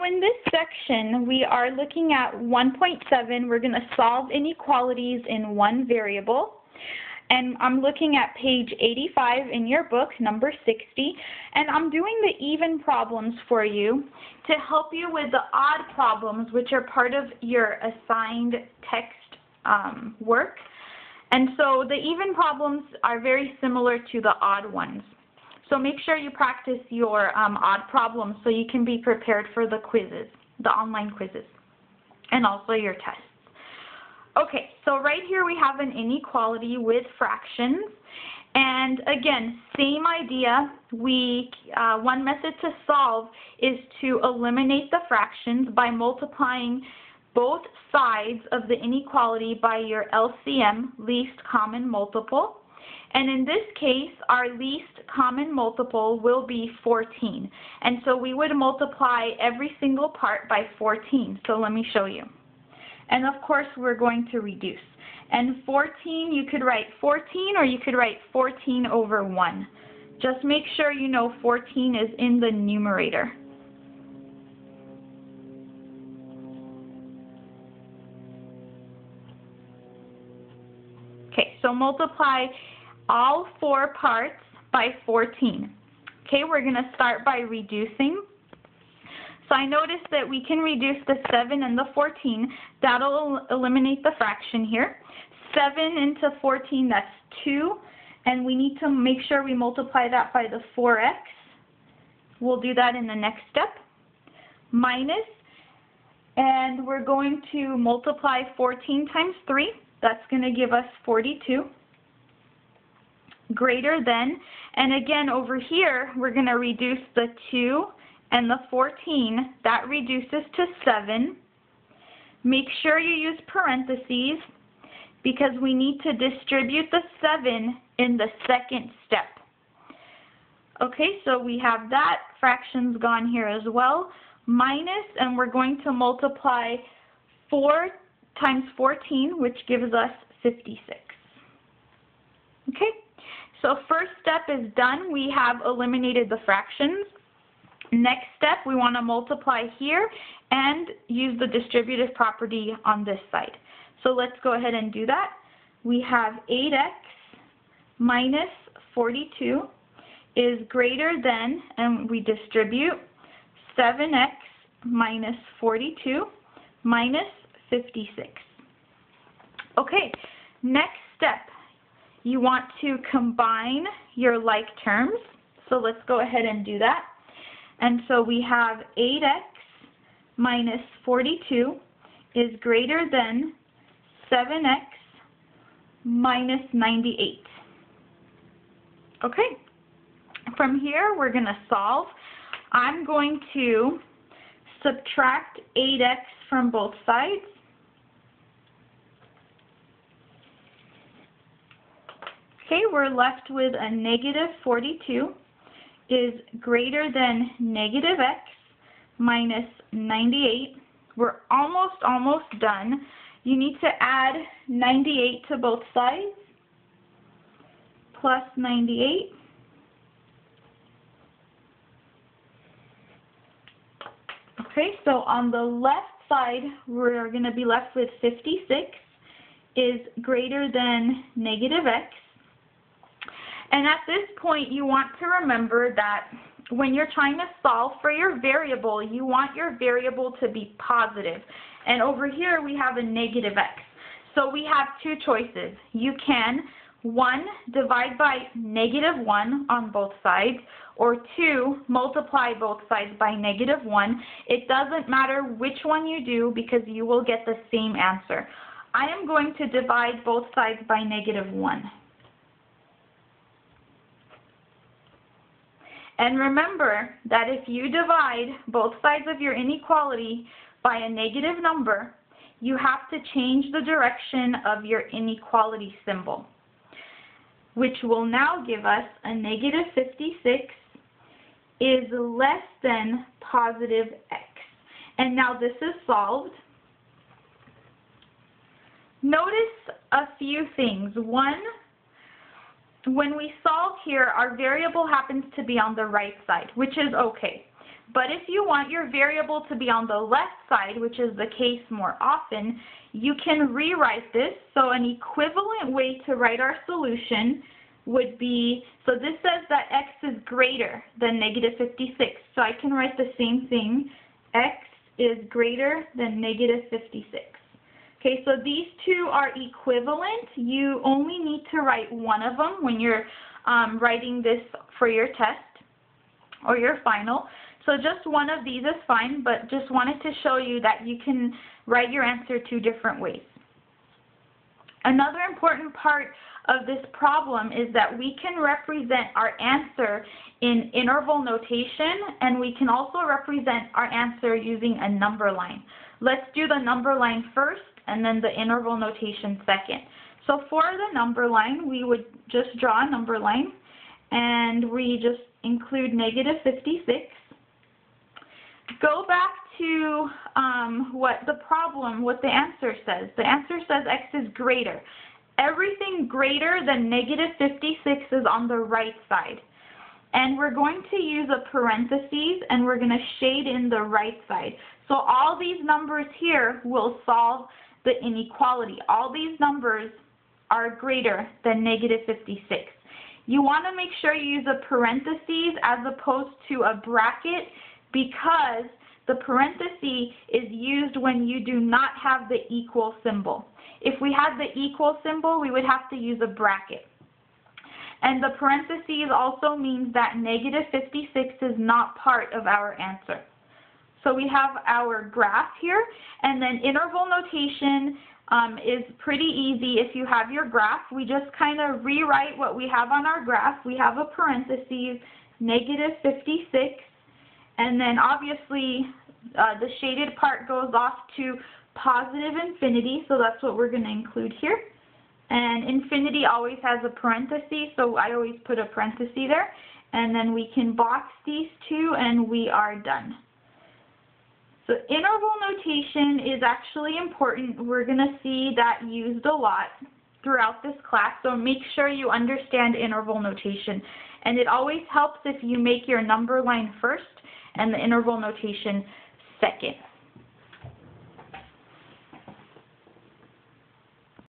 So in this section, we are looking at 1.7. We're going to solve inequalities in one variable. And I'm looking at page 85 in your book, number 60. And I'm doing the even problems for you to help you with the odd problems, which are part of your assigned text work. And so the even problems are very similar to the odd ones. So make sure you practice your odd problems so you can be prepared for the quizzes, the online quizzes, and also your tests. Okay, so right here we have an inequality with fractions. And again, same idea. One method to solve is to eliminate the fractions by multiplying both sides of the inequality by your LCM, least common multiple. And in this case, our least common multiple will be 14. And so we would multiply every single part by 14. So let me show you. And of course, we're going to reduce. And 14, you could write 14 or you could write 14 over 1. Just make sure you know 14 is in the numerator. Okay, so multiply all four parts by 14. Okay, we're going to start by reducing. So I noticed that we can reduce the 7 and the 14. That'll eliminate the fraction here. 7 into 14, that's 2. And we need to make sure we multiply that by the 4x. We'll do that in the next step. Minus, and we're going to multiply 14 times 3. That's going to give us 42. Greater than, and again over here we're going to reduce the 2 and the 14. That reduces to 7. Make sure you use parentheses because we need to distribute the 7 in the second step. Okay, so we have that. Fractions gone here as well. Minus, and we're going to multiply 4 times 14, which gives us 56. Okay. So first step is done. We have eliminated the fractions. Next step, we want to multiply here and use the distributive property on this side. So let's go ahead and do that. We have 8x minus 42 is greater than, and we distribute 7x minus 42 minus 56. Okay, next step. You want to combine your like terms. So let's go ahead and do that. And so we have 8x minus 42 is greater than 7x minus 98. Okay. From here, we're going to solve. I'm going to subtract 8x from both sides. Okay, we're left with a negative 42 is greater than negative x minus 98. We're almost done. You need to add 98 to both sides, plus 98. Okay, so on the left side, we're going to be left with 56 is greater than negative x. And at this point, you want to remember that when you're trying to solve for your variable, you want your variable to be positive. And over here, we have a negative x. So we have two choices. You can, 1, divide by negative 1 on both sides, or 2, multiply both sides by negative 1. It doesn't matter which one you do because you will get the same answer. I am going to divide both sides by negative 1. And remember that if you divide both sides of your inequality by a negative number, you have to change the direction of your inequality symbol, which will now give us a negative 56 is less than positive x. And now this is solved. Notice a few things. One, when we solve here, our variable happens to be on the right side, which is okay. But if you want your variable to be on the left side, which is the case more often, you can rewrite this. So an equivalent way to write our solution would be, so this says that x is greater than negative 56. So I can write the same thing, x is greater than negative 56. Okay, so these two are equivalent. You only need to write one of them when you're writing this for your test or your final. So just one of these is fine, but just wanted to show you that you can write your answer two different ways. Another important part of this problem is that we can represent our answer in interval notation, and we can also represent our answer using a number line. Let's do the number line first and then the interval notation second. So for the number line, we would just draw a number line, and we just include negative 56. Go back to what the answer says. The answer says x is greater. Everything greater than negative 56 is on the right side. And we're going to use a parentheses, and we're going to shade in the right side. So all these numbers here will solve the inequality. All these numbers are greater than negative 56. You want to make sure you use a parentheses as opposed to a bracket, because the parenthesis is used when you do not have the equal symbol. If we had the equal symbol, we would have to use a bracket. And the parentheses also means that negative 56 is not part of our answer. So we have our graph here, and then interval notation is pretty easy. If you have your graph, we just kind of rewrite what we have on our graph. We have a parentheses, negative 56, and then obviously the shaded part goes off to positive infinity, so that's what we're going to include here. And infinity always has a parenthesis, so I always put a parenthesis there. And then we can box these two, and we are done. So interval notation is actually important. We're going to see that used a lot throughout this class, so make sure you understand interval notation. And it always helps if you make your number line first and the interval notation second.